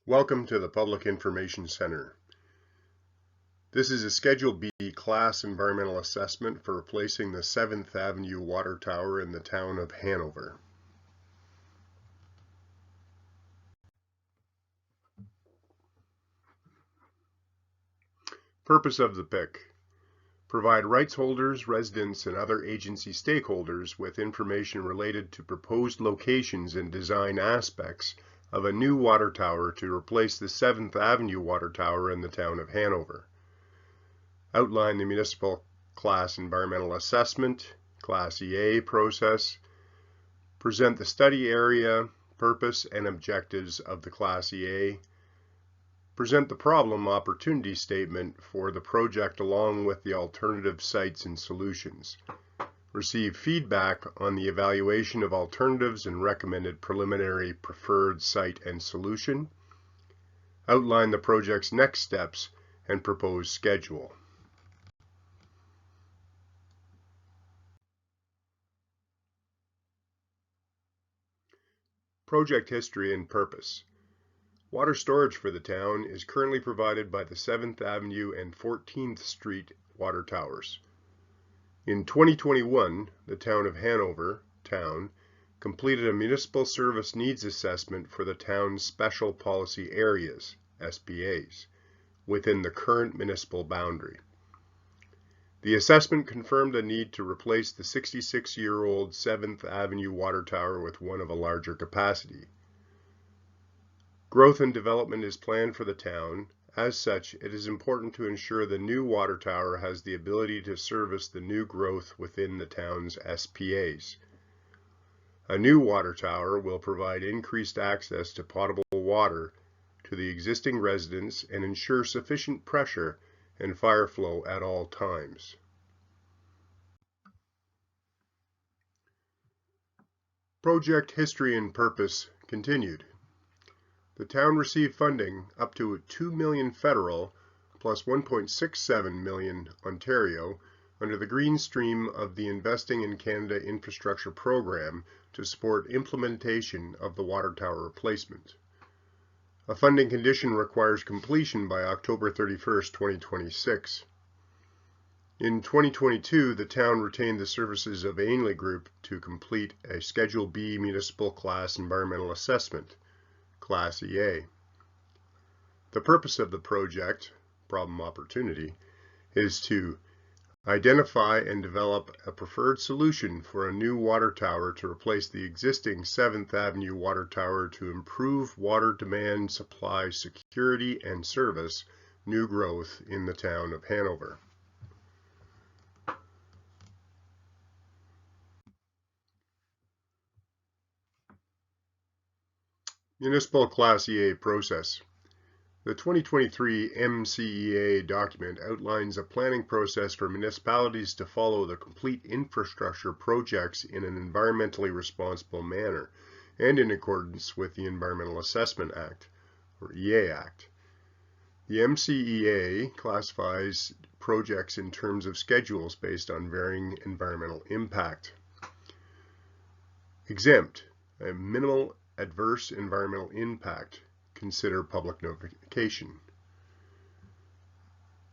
Welcome to the Public Information Center. This is a Schedule B class environmental assessment for replacing the 7th Avenue water tower in the town of Hanover. Purpose of the PIC: provide rights holders, residents, and other agency stakeholders with information related to proposed locations and design aspects of a new water tower to replace the 7th Avenue water tower in the town of Hanover. Outline the municipal class environmental assessment, Class EA process. Present the study area, purpose, and objectives of the Class EA. Present the problem opportunity statement for the project along with the alternative sites and solutions. Receive feedback on the evaluation of alternatives and recommended preliminary preferred site and solution. Outline the project's next steps and proposed schedule. Project history and purpose. Water storage for the town is currently provided by the 7th Avenue and 14th Street water towers. In 2021, the town of Hanover completed a municipal service needs assessment for the town's special policy areas, SPAs, within the current municipal boundary. The assessment confirmed a need to replace the 66-year-old 7th Avenue water tower with one of a larger capacity. Growth and development is planned for the town. As such, it is important to ensure the new water tower has the ability to service the new growth within the town's SPAs. A new water tower will provide increased access to potable water to the existing residents and ensure sufficient pressure and fire flow at all times. Project history and purpose continued. The town received funding up to $2 million federal plus $1.67 million Ontario under the Green Stream of the Investing in Canada Infrastructure Program to support implementation of the water tower replacement. A funding condition requires completion by October 31, 2026. In 2022, the town retained the services of Ainley Group to complete a Schedule B municipal class environmental assessment, Class EA. The purpose of the project, problem opportunity, is to identify and develop a preferred solution for a new water tower to replace the existing 7th Avenue water tower to improve water demand, supply, security, and service new growth in the town of Hanover. Municipal Class EA process. The 2023 MCEA document outlines a planning process for municipalities to follow the complete infrastructure projects in an environmentally responsible manner and in accordance with the Environmental Assessment Act, or EA Act. The MCEA classifies projects in terms of schedules based on varying environmental impact. Exempt, a minimal adverse environmental impact. Consider public notification.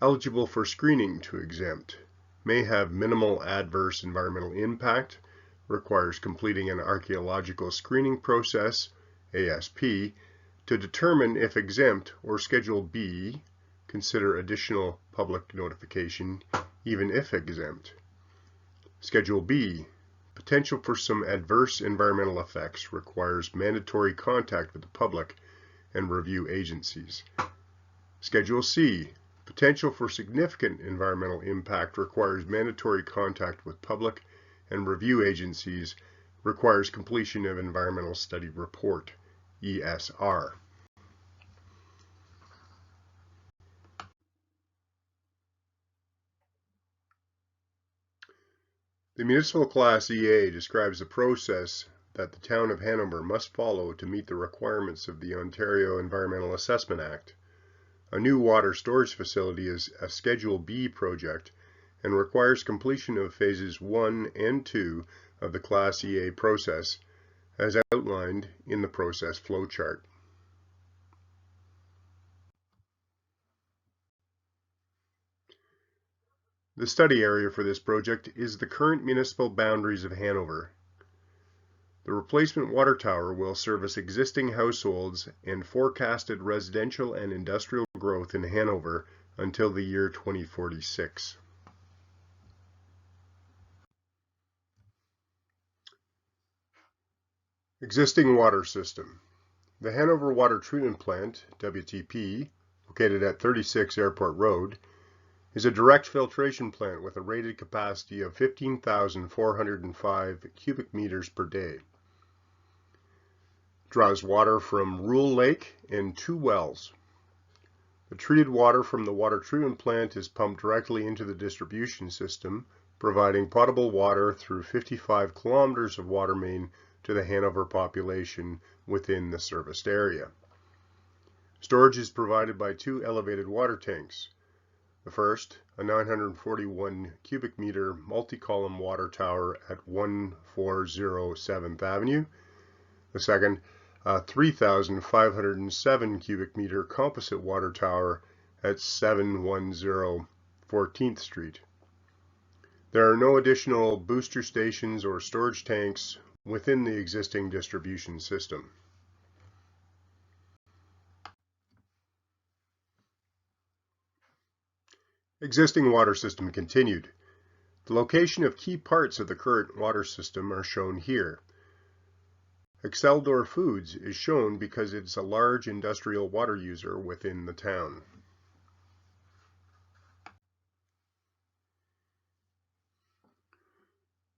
Eligible for screening to exempt. May have minimal adverse environmental impact. Requires completing an archaeological screening process, ASP, to determine if exempt, or Schedule B. Consider additional public notification, even if exempt. Schedule B. Potential for some adverse environmental effects requires mandatory contact with the public and review agencies. Schedule C. Potential for significant environmental impact requires mandatory contact with public and review agencies, requires completion of Environmental Study Report, ESR. The Municipal Class EA describes the process that the town of Hanover must follow to meet the requirements of the Ontario Environmental Assessment Act. A new water storage facility is a Schedule B project and requires completion of phases 1 and 2 of the Class EA process as outlined in the process flowchart. The study area for this project is the current municipal boundaries of Hanover. The replacement water tower will service existing households and forecasted residential and industrial growth in Hanover until the year 2046. Existing water system. The Hanover Water Treatment Plant, WTP, located at 36 Airport Road, is a direct filtration plant with a rated capacity of 15,405 cubic meters per day. Draws water from Rule Lake and 2 wells. The treated water from the water treatment plant is pumped directly into the distribution system, providing potable water through 55 kilometers of water main to the Hanover population within the serviced area. Storage is provided by 2 elevated water tanks. The first, a 941 cubic meter multi-column water tower at 140 7th Avenue. The second, a 3,507 cubic meter composite water tower at 710 14th Street. There are no additional booster stations or storage tanks within the existing distribution system. Existing water system continued. The location of key parts of the current water system are shown here. Exceldor Foods is shown because it's a large industrial water user within the town.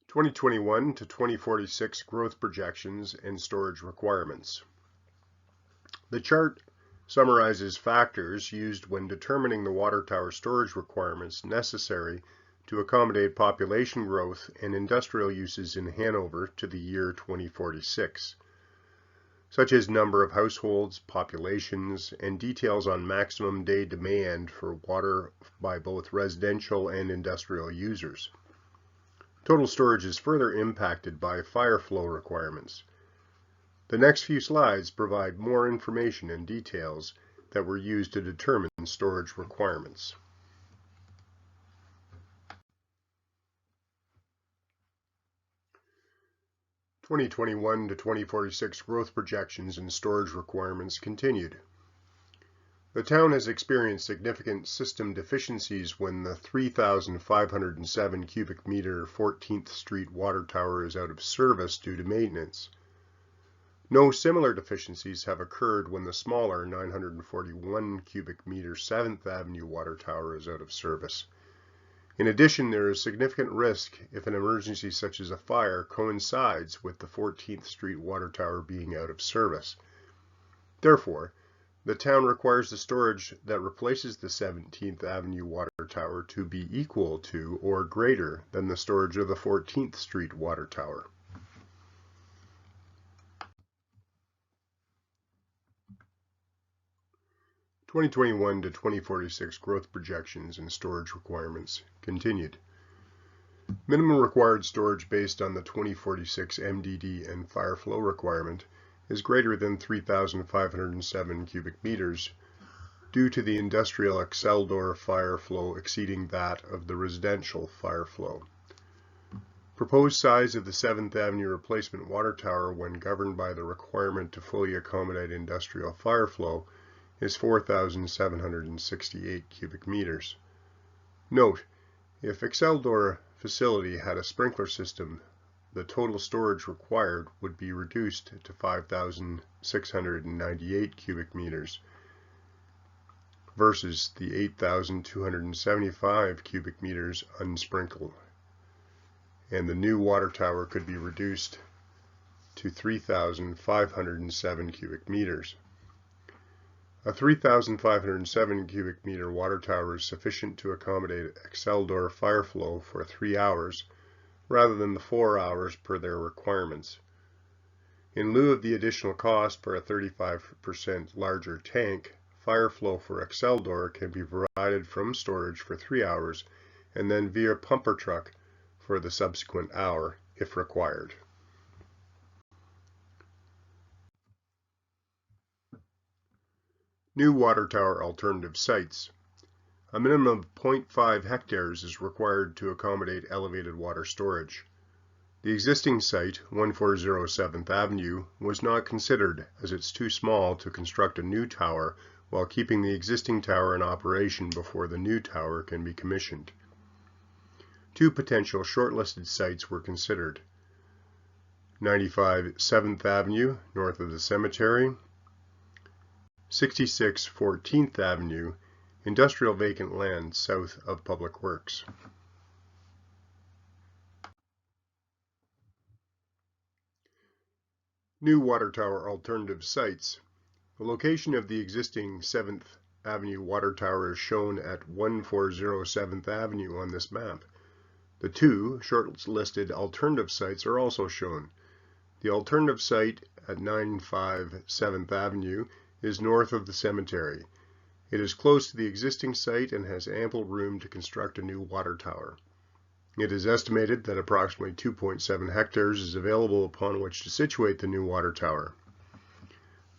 (2021 to 2046) growth projections and storage requirements. The chart summarizes factors used when determining the water tower storage requirements necessary to accommodate population growth and industrial uses in Hanover to the year 2046, such as number of households, populations, and details on maximum day demand for water by both residential and industrial users. Total storage is further impacted by fire flow requirements. The next few slides provide more information and details that were used to determine storage requirements. (2021 to 2046) growth projections and storage requirements continued. The town has experienced significant system deficiencies when the 3,507 cubic meter 14th Street water tower is out of service due to maintenance. No similar deficiencies have occurred when the smaller 941 cubic meter 7th Avenue water tower is out of service. In addition, there is significant risk if an emergency such as a fire coincides with the 14th Street water tower being out of service. Therefore, the town requires the storage that replaces the 17th Avenue water tower to be equal to or greater than the storage of the 14th Street water tower. (2021 to 2046) growth projections and storage requirements continued. Minimum required storage based on the 2046 MDD and fire flow requirement is greater than 3,507 cubic meters due to the industrial Exceldor fire flow exceeding that of the residential fire flow. Proposed size of the 7th Avenue replacement water tower when governed by the requirement to fully accommodate industrial fire flow is 4,768 cubic meters. Note, if Exceldor facility had a sprinkler system, the total storage required would be reduced to 5,698 cubic meters versus the 8,275 cubic meters unsprinkled, and the new water tower could be reduced to 3,507 cubic meters. A 3,507 cubic meter water tower is sufficient to accommodate Exceldor fire flow for 3 hours rather than the 4 hours per their requirements. In lieu of the additional cost for a 35% larger tank, fire flow for Exceldor can be provided from storage for 3 hours and then via pumper truck for the subsequent hour if required. New water tower alternative sites. A minimum of 0.5 hectares is required to accommodate elevated water storage. The existing site, 140 7th Avenue, was not considered as it's too small to construct a new tower while keeping the existing tower in operation before the new tower can be commissioned. Two potential shortlisted sites were considered: 95 7th Avenue, north of the cemetery; 66 14th Avenue, industrial vacant land south of Public Works. New water tower alternative sites. The location of the existing 7th Avenue water tower is shown at 140 7th Avenue on this map. The two shortlisted alternative sites are also shown. The alternative site at 95 7th Avenue is north of the cemetery. It is close to the existing site and has ample room to construct a new water tower. It is estimated that approximately 2.7 hectares is available upon which to situate the new water tower.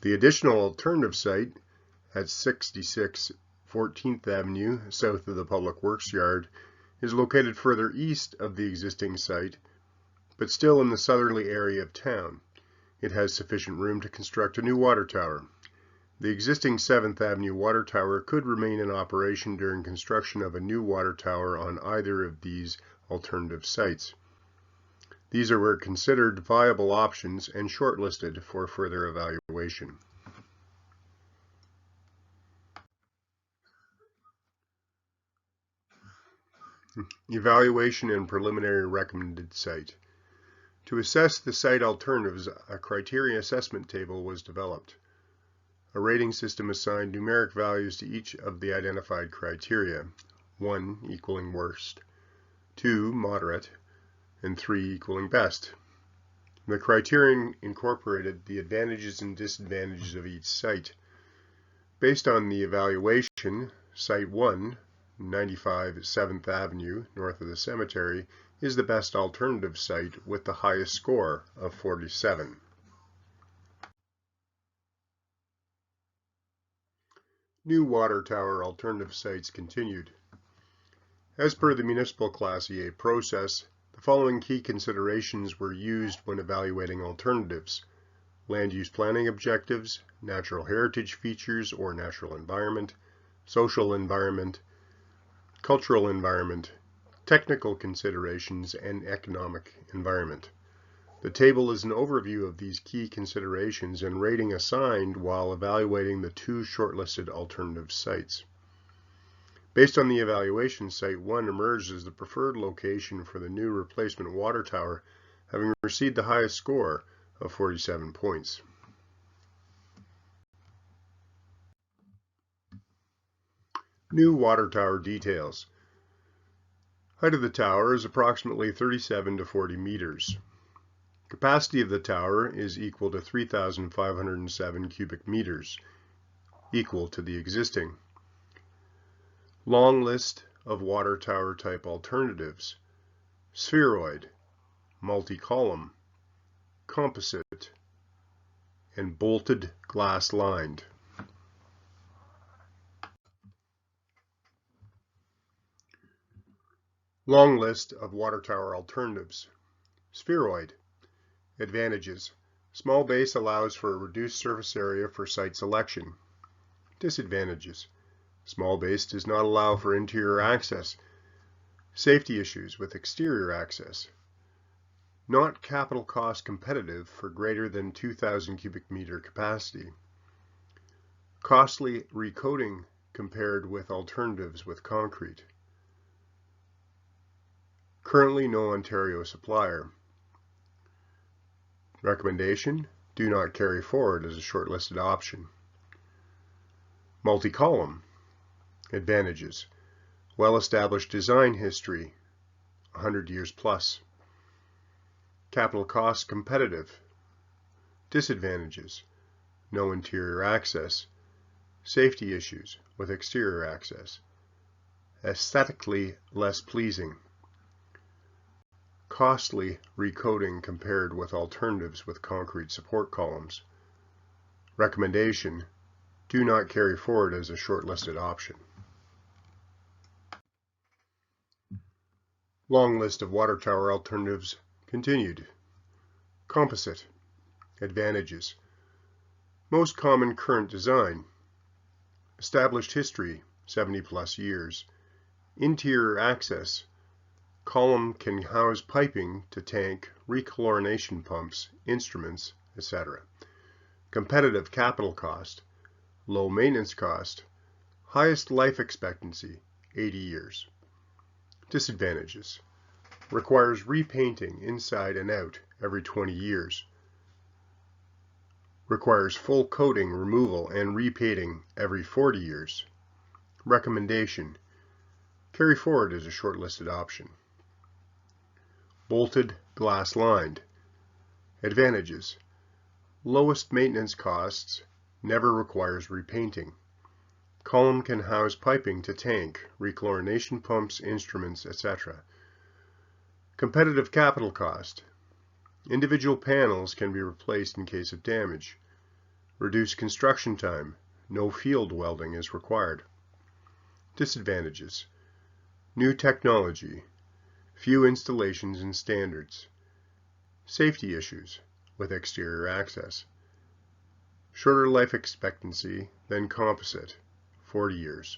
The additional alternative site at 66 14th Avenue, south of the Public Works Yard, is located further east of the existing site, but still in the southerly area of town. It has sufficient room to construct a new water tower. The existing 7th Avenue water tower could remain in operation during construction of a new water tower on either of these alternative sites. These were considered viable options and shortlisted for further evaluation. Evaluation and preliminary recommended site. To assess the site alternatives, a criteria assessment table was developed. A rating system assigned numeric values to each of the identified criteria: 1 equaling worst, 2 moderate, and 3 equaling best. The criterion incorporated the advantages and disadvantages of each site. Based on the evaluation, Site 1, 95 7th Avenue, north of the cemetery, is the best alternative site with the highest score of 47. New water tower alternative sites continued. As per the municipal Class EA process, the following key considerations were used when evaluating alternatives: land use planning objectives, natural heritage features or natural environment, social environment, cultural environment, technical considerations, and economic environment. The table is an overview of these key considerations and rating assigned while evaluating the two shortlisted alternative sites. Based on the evaluation, Site 1 emerged as the preferred location for the new replacement water tower, having received the highest score of 47 points. New water tower details. Height of the tower is approximately 37 to 40 meters. Capacity of the tower is equal to 3,507 cubic meters, equal to the existing. Long list of water tower type alternatives: spheroid, multi-column, composite, and bolted glass lined. Long list of water tower alternatives. Spheroid. Advantages: small base allows for a reduced surface area for site selection. Disadvantages: small base does not allow for interior access. Safety issues with exterior access. Not capital cost competitive for greater than 2,000 cubic meter capacity. Costly recoating compared with alternatives with concrete. Currently no Ontario supplier. Recommendation: do not carry forward as a shortlisted option. Multi-column. Advantages: well-established design history, 100 years plus. Capital cost competitive. Disadvantages: no interior access. Safety issues with exterior access. Aesthetically less pleasing. Costly recoating compared with alternatives with concrete support columns. Recommendation: do not carry forward as a shortlisted option. Long list of water tower alternatives continued. Composite. Advantages. Most common current design. Established history, 70+ years. Interior access. Column can house piping to tank, rechlorination pumps, instruments, etc. Competitive capital cost. Low maintenance cost. Highest life expectancy, 80 years. Disadvantages. Requires repainting inside and out every 20 years. Requires full coating removal and repainting every 40 years. Recommendation. Carry forward as a shortlisted option. Bolted, glass lined. Advantages. Lowest maintenance costs, never requires repainting. Column can house piping to tank, rechlorination pumps, instruments, etc. Competitive capital cost. Individual panels can be replaced in case of damage. Reduced construction time. No field welding is required. Disadvantages. New technology. Few installations and standards. Safety issues with exterior access. Shorter life expectancy than composite, 40 years.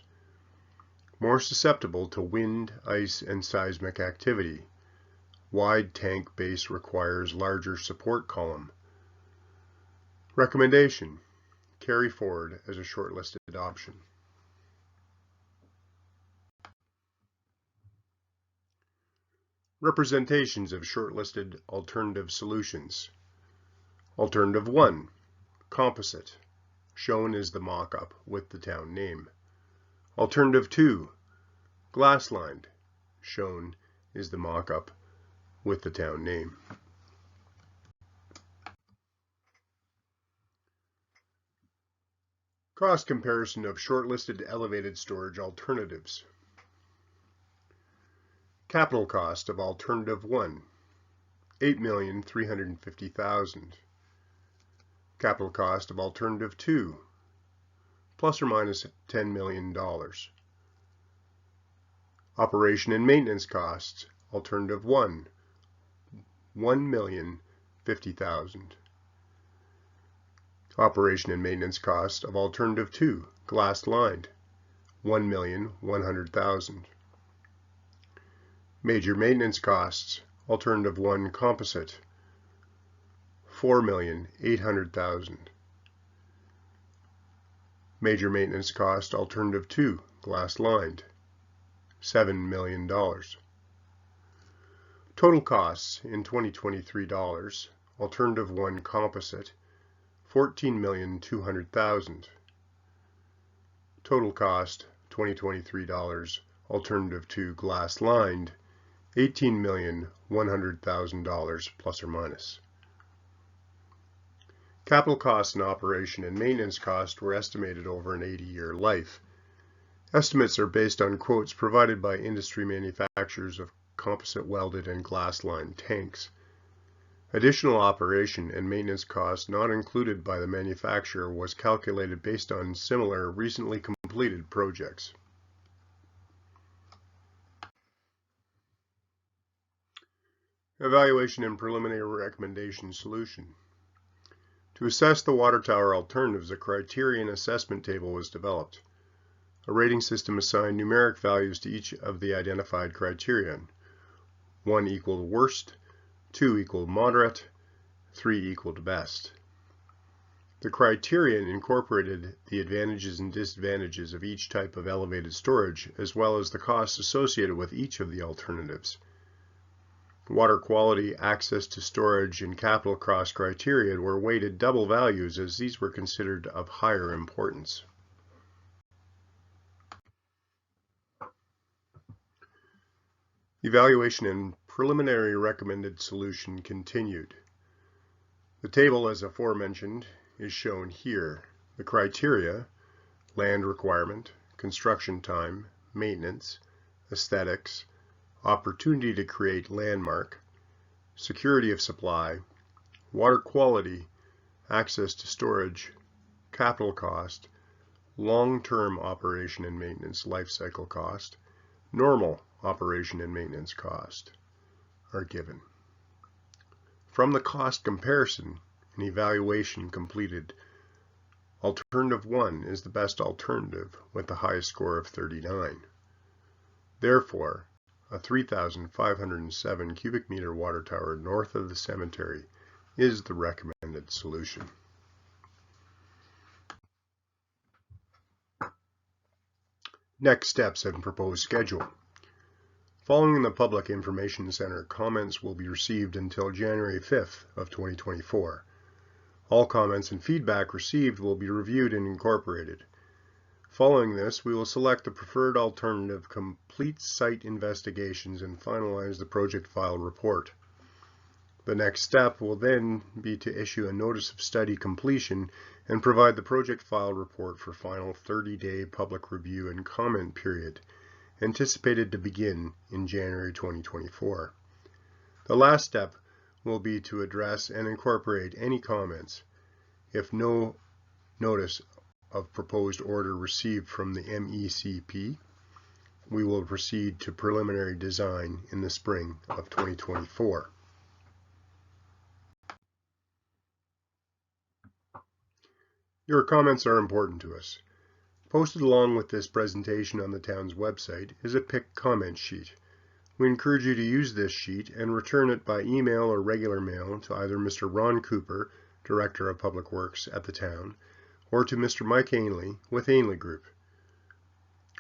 More susceptible to wind, ice, and seismic activity. Wide tank base requires larger support column. Recommendation. Carry forward as a shortlisted option. Representations of shortlisted alternative solutions. Alternative 1. Composite. Shown is the mock-up with the town name. Alternative 2. Glass lined. Shown is the mock-up with the town name. Cost comparison of shortlisted elevated storage alternatives. Capital cost of alternative 1, $8,350,000. Capital cost of alternative 2, plus or minus $10 million. Operation and maintenance costs, alternative 1, $1,050,000. Operation and maintenance cost of alternative 2, glass lined, $1,100,000. Major maintenance costs, alternative 1, composite, $4,800,000. Major maintenance cost, alternative 2, glass lined, $7 million. Total costs in 2023 dollars, alternative 1, composite, $14,200,000. Total cost 2023 dollars, alternative 2, glass lined, $18,100,000 plus or minus. Capital costs and operation and maintenance costs were estimated over an 80-year life. Estimates are based on quotes provided by industry manufacturers of composite welded and glass lined tanks. Additional operation and maintenance costs not included by the manufacturer was calculated based on similar recently completed projects. Evaluation and preliminary recommendation solution. To assess the water tower alternatives, a criterion assessment table was developed. A rating system assigned numeric values to each of the identified criterion. 1 equal to worst, 2 equal to moderate, 3 equal to best. The criterion incorporated the advantages and disadvantages of each type of elevated storage, as well as the costs associated with each of the alternatives. Water quality, access to storage, and capital cost criteria were weighted double values as these were considered of higher importance. Evaluation and preliminary recommended solution continued. The table, as aforementioned, is shown here. The criteria: land requirement, construction time, maintenance, aesthetics, opportunity to create landmark, security of supply, water quality, access to storage, capital cost, long-term operation and maintenance life cycle cost, normal operation and maintenance cost are given. From the cost comparison and evaluation completed, alternative 1 is the best alternative with the highest score of 39. Therefore, a 3,507 cubic meter water tower north of the cemetery is the recommended solution. Next steps and proposed schedule. Following the Public Information Center, comments will be received until January 5th of 2024. All comments and feedback received will be reviewed and incorporated. Following this, we will select the preferred alternative, complete site investigations, and finalize the project file report. The next step will then be to issue a notice of study completion and provide the project file report for final 30-day public review and comment period, anticipated to begin in January 2024. The last step will be to address and incorporate any comments. If no notice of proposed order received from the MECP, we will proceed to preliminary design in the spring of 2024. Your comments are important to us. Posted along with this presentation on the town's website is a PIC comment sheet. We encourage you to use this sheet and return it by email or regular mail to either Mr. Ron Cooper, Director of Public Works at the town, or to Mr. Mike Ainley with Ainley Group.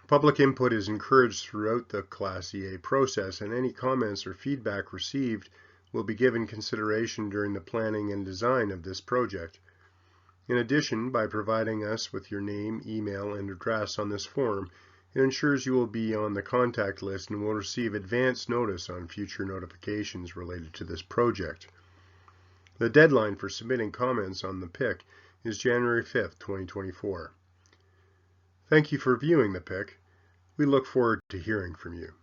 Public input is encouraged throughout the Class EA process, and any comments or feedback received will be given consideration during the planning and design of this project. In addition, by providing us with your name, email, and address on this form, it ensures you will be on the contact list and will receive advance notice on future notifications related to this project. The deadline for submitting comments on the PIC is January 5th, 2024. Thank you for viewing the PIC. We look forward to hearing from you.